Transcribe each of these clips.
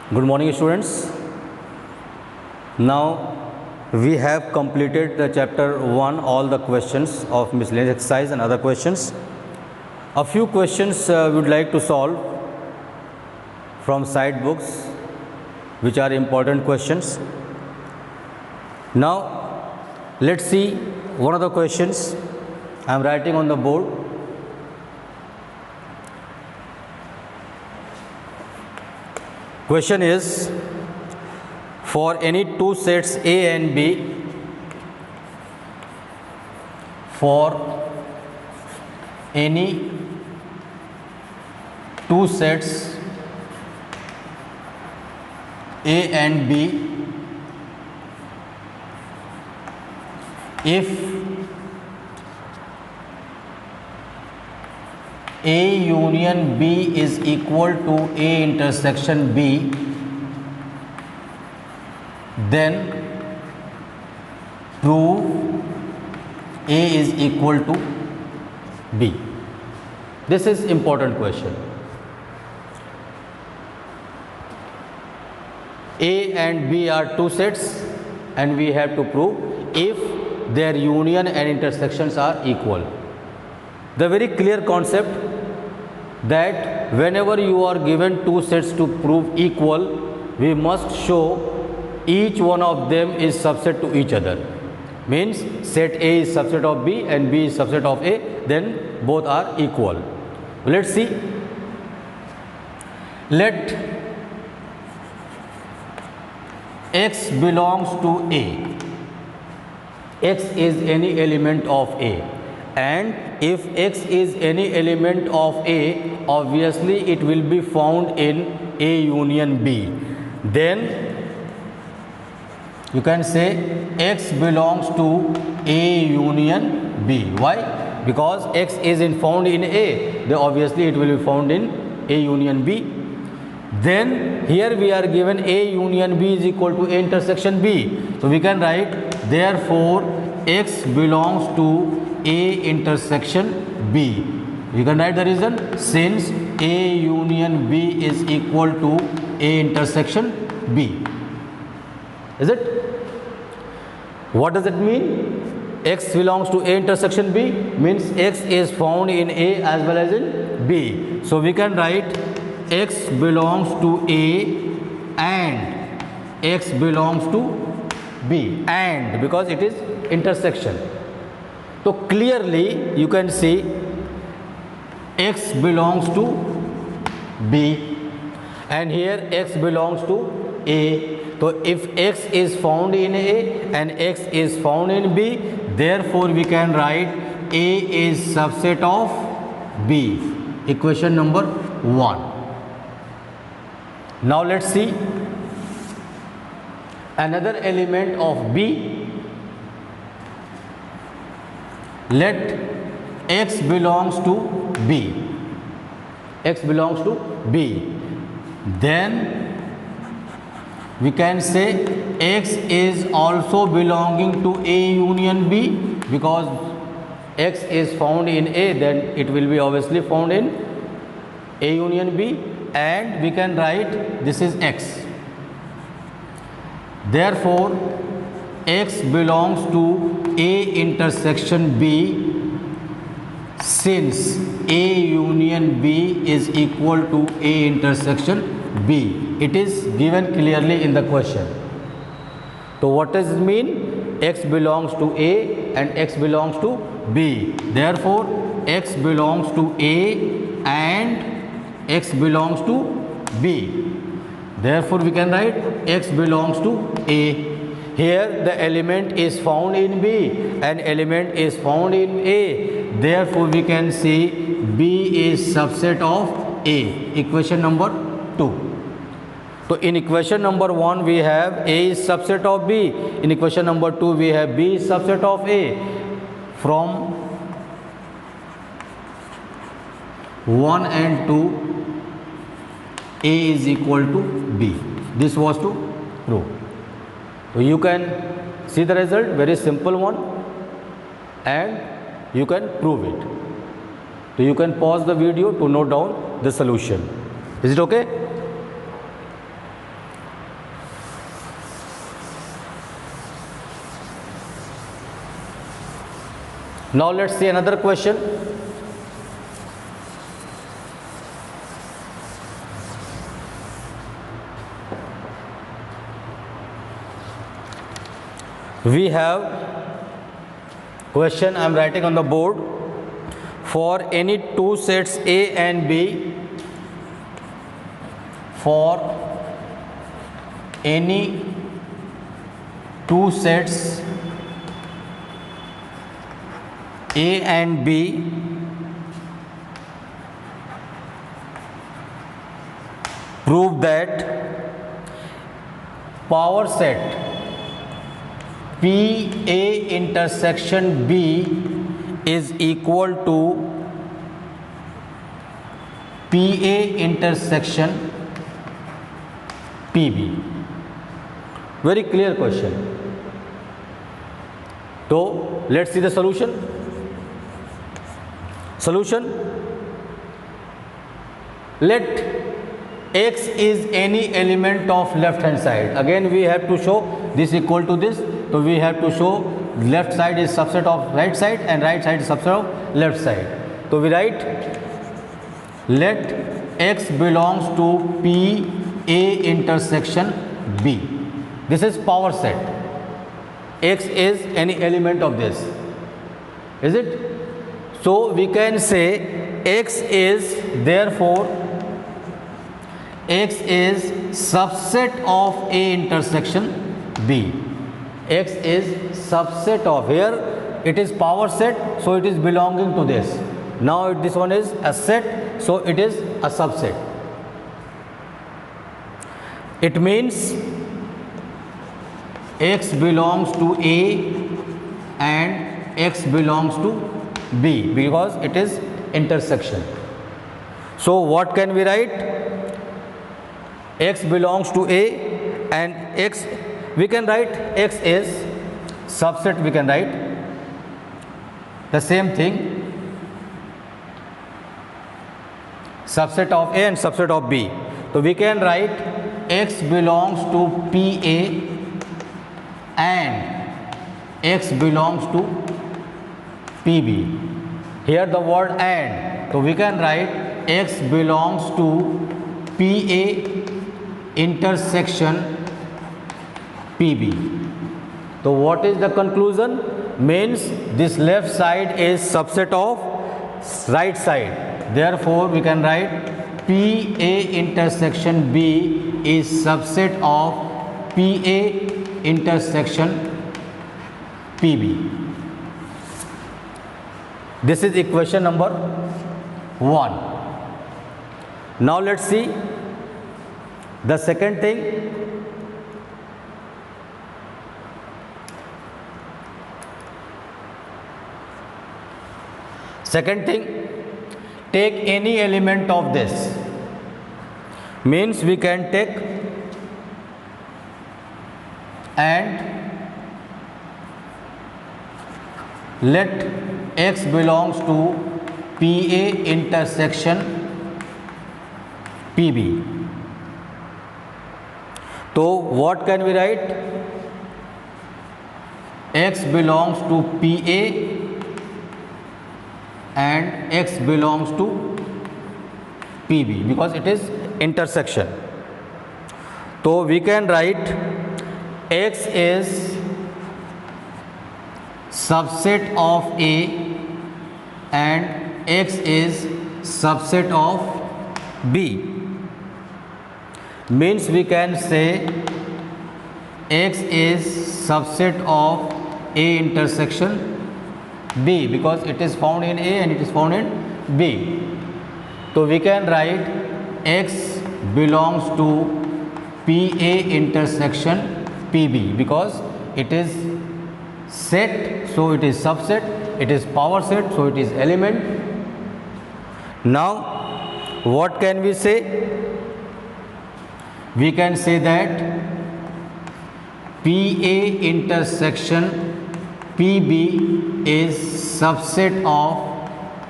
Good morning, students. Now we have completed the chapter 1, all the questions of miscellaneous exercise and other questions. A few questions we would like to solve from side books, which are important questions. Now let's see one of the questions I am writing on the board. Question is, for any two sets A and B, for any two sets A and B, if A union B is equal to A intersection B, then prove A is equal to B. This is important question. A and B are two sets and we have to prove if their union and intersections are equal. The very clear concept that whenever you are given two sets to prove equal, we must show each one of them is subset to each other. Means set A is subset of B and B is subset of A, then both are equal. Let's see. Let X belongs to A. X is any element of A. And if X is any element of A, obviously it will be found in A union B. Then you can say X belongs to A union B. Why? Because X is found in A, then obviously it will be found in A union B. Then here we are given A union B is equal to A intersection B. So we can write therefore X belongs to A intersection B. You can write the reason, since A union B is equal to A intersection B. Is it? What does it mean? X belongs to A intersection B means X is found in A as well as in B. So we can write X belongs to A and X belongs to B, and because it is intersection. So clearly you can see X belongs to B and here X belongs to A. So if X is found in A and X is found in B, therefore we can write A is subset of B. Equation number 1. Now let's see another element of B. Let X belongs to B. X belongs to B. Then we can say X is also belonging to A union B, because X is found in A, then it will be obviously found in A union B, and we can write this is X. Therefore X belongs to A intersection B, since A union B is equal to A intersection B. It is given clearly in the question. So what does it mean? X belongs to A and X belongs to B. Therefore X belongs to A and X belongs to B. Therefore we can write X belongs to A. Here the element is found in B and element is found in A. Therefore we can say B is subset of A. Equation number 2. So in equation number 1 we have A is subset of B. In equation number 2 we have B is subset of A. From 1 and 2, A is equal to B. This was to prove. So you can see the result, very simple one, and you can prove it. So you can pause the video to note down the solution. Is it okay? Now let's see another question. We have question I am writing on the board. For any two sets A and B, for any two sets A and B, prove that power set PA intersection B is equal to PA intersection PB. Very clear question. So let's see the solution. Solution: let X is any element of left hand side. Again we have to show this equal to this, so we have to show left side is subset of right side and right side is subset of left side. So we write let X belongs to PA intersection B. This is power set. X is any element of this, is it? So we can say X is, therefore X is subset of A intersection B. X is subset of, here it is power set, so it is belonging to this. Now this one is a set, so it is a subset. It means X belongs to A and X belongs to B because it is intersection. So what can we write? X belongs to A and X, we can write X is subset, we can write the same thing, subset of A and subset of B. So we can write X belongs to PA and X belongs to PB. Here the word and, so we can write X belongs to PA intersection PB. So what is the conclusion? Means this left side is subset of right side. Therefore we can write PA intersection B is subset of PA intersection PB. This is equation number 1. Now let's see the second thing. Second thing, take any element of this. Means we can take and let X belongs to PA intersection PB. So what can we write? X belongs to PA and X belongs to PB because it is intersection. So we can write X is subset of A and X is subset of B. Means we can say X is subset of A intersection B because it is found in A and it is found in B. So we can write X belongs to PA intersection PB because it is set, so it is subset, it is power set, so it is element. Now what can we say? We can say that PA intersection PB is subset of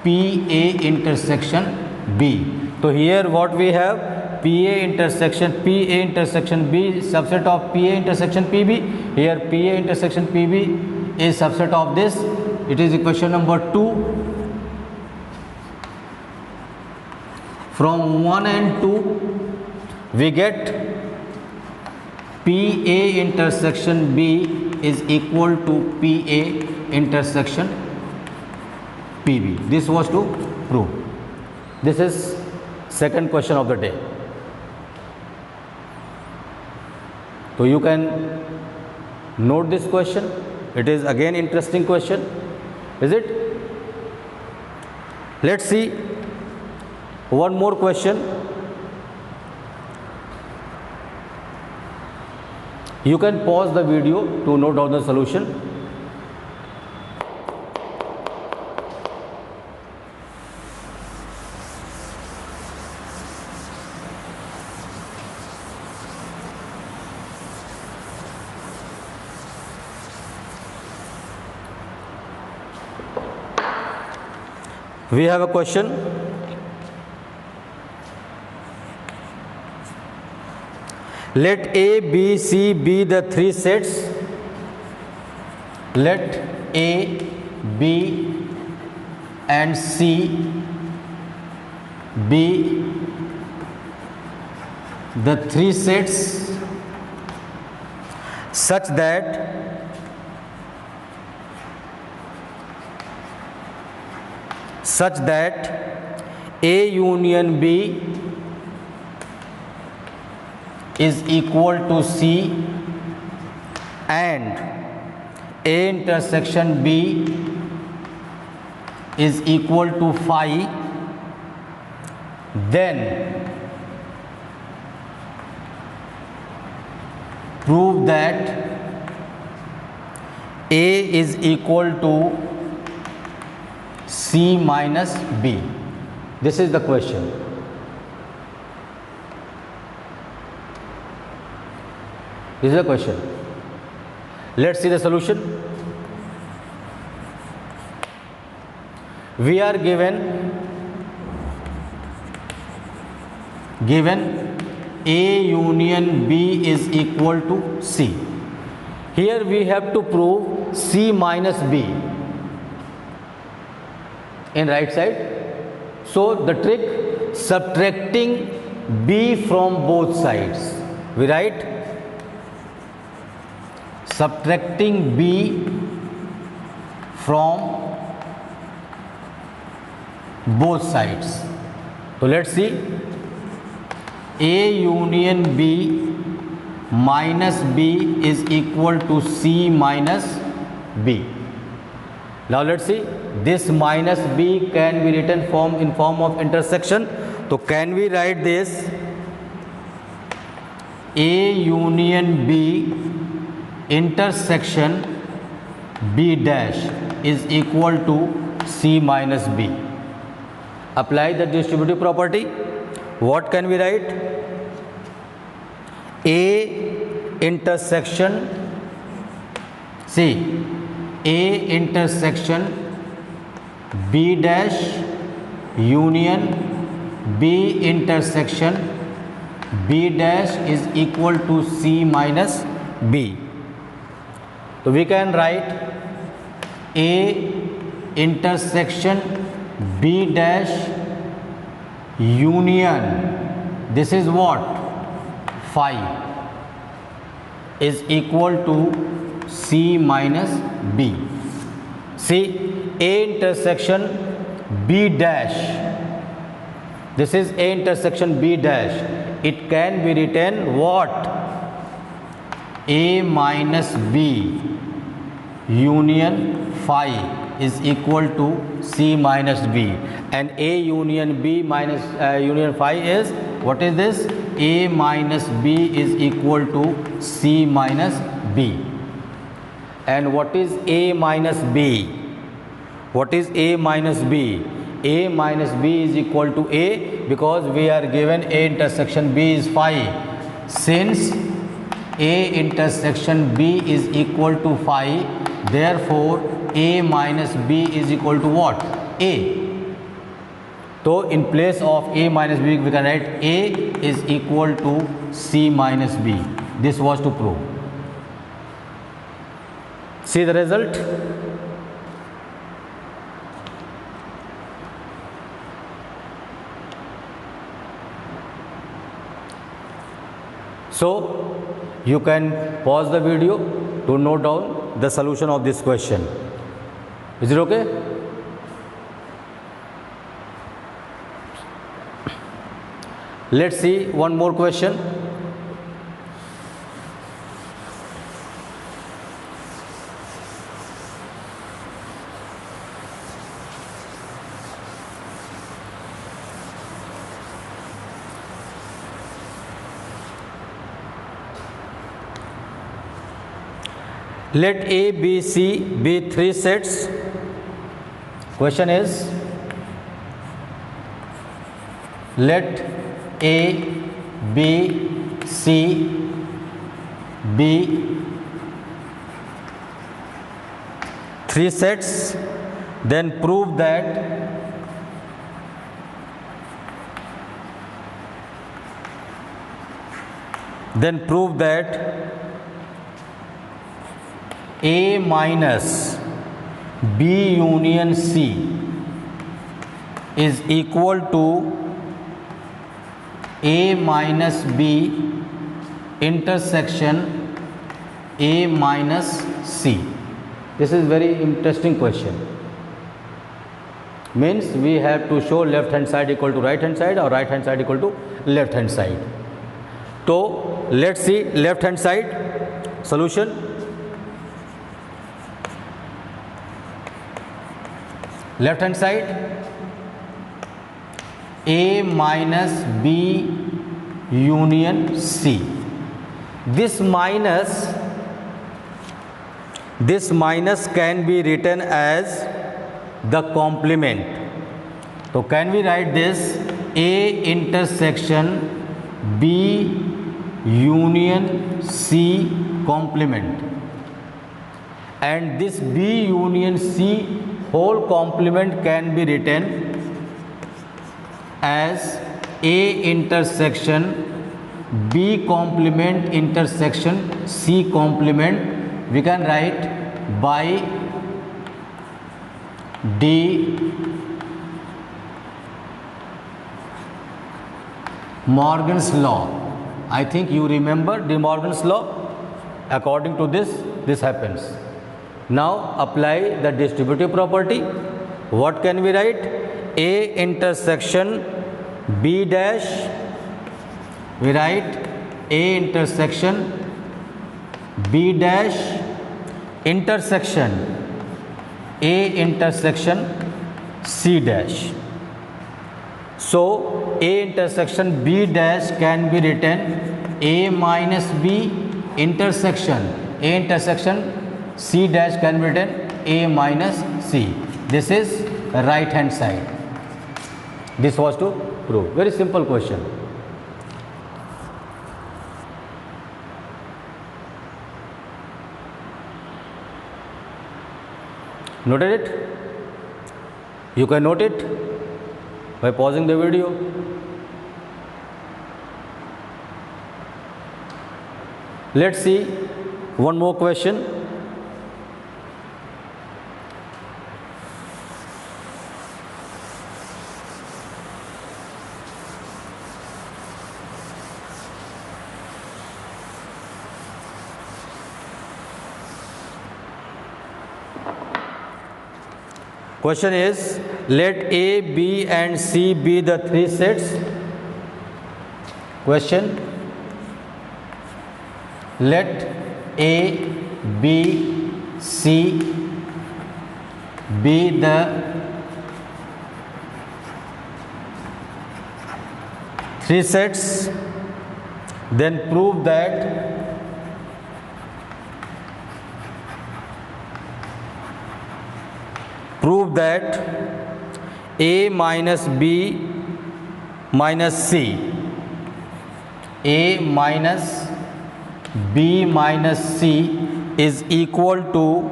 PA intersection B. So here what we have, PA intersection B is subset of PA intersection PB. Here PA intersection PB is subset of this it is equation number 2. From 1 and 2 we get PA intersection B is equal to PA intersection PB. This was to prove. This is second question of the day. So you can note this question. It is again interesting question, is it? Let's see one more question. You can pause the video to note down the solution. We have a question. Let A, B, C be the three sets. Let A, B and C be the three sets such that A union B is equal to C and A intersection B is equal to phi, then prove that A is equal to C minus B. This is the question. This is the question. Let's see the solution. We are given A union B is equal to C. Here we have to prove C minus B in right side. So the trick, subtracting B from both sides. We write subtracting B from both sides. So let's see. A union B minus B is equal to C minus B. Now let's see. This minus B can be written in form of intersection. So can we write this? A union B intersection B dash is equal to C minus B. Apply the distributive property. What can we write? A intersection C. A intersection B dash union B intersection B dash is equal to C minus B. So we can write A intersection B dash union, this is what? Phi is equal to C minus B. See, A intersection B dash, this is A intersection B dash, it can be written what? A minus B union phi is equal to C minus B, and A union B minus union phi is, what is this? A minus B is equal to C minus B. And what is A minus B? What is A minus B? A minus B is equal to A because we are given A intersection B is phi. Since A intersection B is equal to phi, therefore A minus B is equal to what? A. So in place of A minus B we can write A is equal to C minus B. This was to prove. See the result. So you can pause the video to note down the solution of this question. Is it okay? Let's see one more question. Let A, B, C be three sets. Question is, let A, B, C be three sets, then prove that A minus B union C is equal to A minus B intersection A minus C. This is very interesting question. Means we have to show left hand side equal to right hand side or right hand side equal to left hand side. So let's see left hand side solution. Left hand side, A minus B union C. This minus can be written as the complement. So can we write this A intersection B union C complement, and this B union C whole complement can be written as A intersection B complement intersection C complement. We can write by De Morgan's law. I think you remember De Morgan's law. According to this happens. Now apply the distributive property. What can we write? A intersection B dash. We write A intersection B dash intersection A intersection C dash. So A intersection B dash can be written A minus B intersection A intersection C dash can be written A minus C. This is right hand side. This was to prove. Very simple question. Noted it? You can note it by pausing the video. Let's see one more question. Question is, let A, B and C be the three sets. Question, let A, B, C be the three sets, then prove that A minus B minus C, A minus B minus C is equal to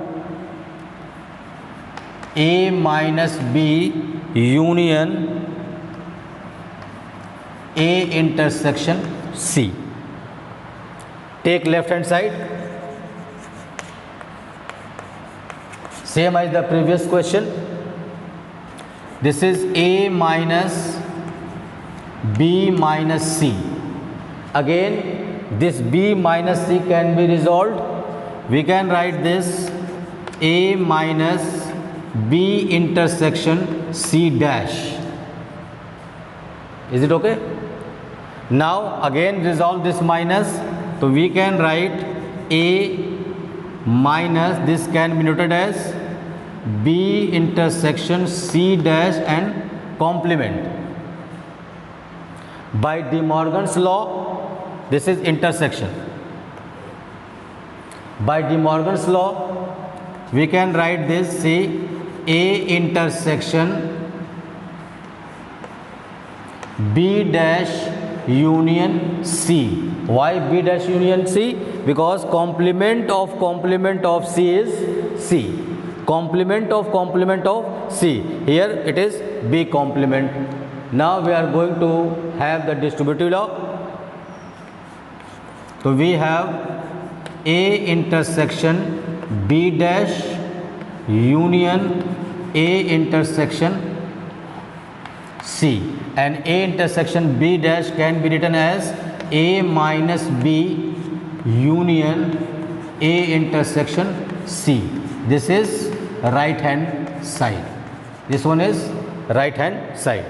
A minus B union A intersection C. Take left hand side. Same as the previous question. This is A minus B minus C. Again this b minus c can be resolved. We can write this a minus b intersection c dash. Is it okay? Now again resolve this minus, so we can write a minus, this can be noted as b intersection c dash and complement. By De Morgan's law, this is intersection. By De Morgan's law, we can write this, say a intersection b dash union c. Why b dash union c? Because complement of c is c. Complement of c. Here it is b complement. Now we are going to have the distributive law. So we have a intersection b dash union a intersection c, and a intersection b dash can be written as a minus b union a intersection c. This is right hand side. This one is right hand side.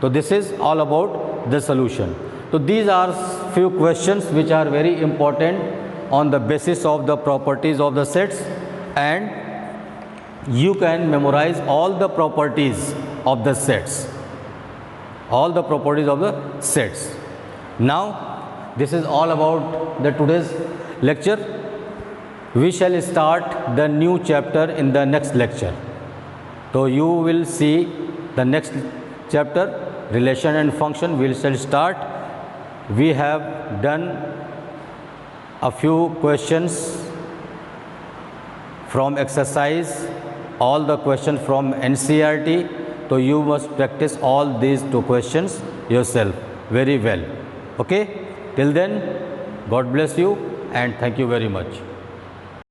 So this is all about the solution. So these are few questions which are very important on the basis of the properties of the sets, and you can memorize all the properties of the sets. All the properties of the sets. Now this is all about the today's lecture. We shall start the new chapter in the next lecture. So you will see the next chapter, relation and function. We shall start. We have done a few questions from exercise, all the questions from NCERT. So you must practice all these two questions yourself very well. Okay? Till then, God bless you and thank you very much.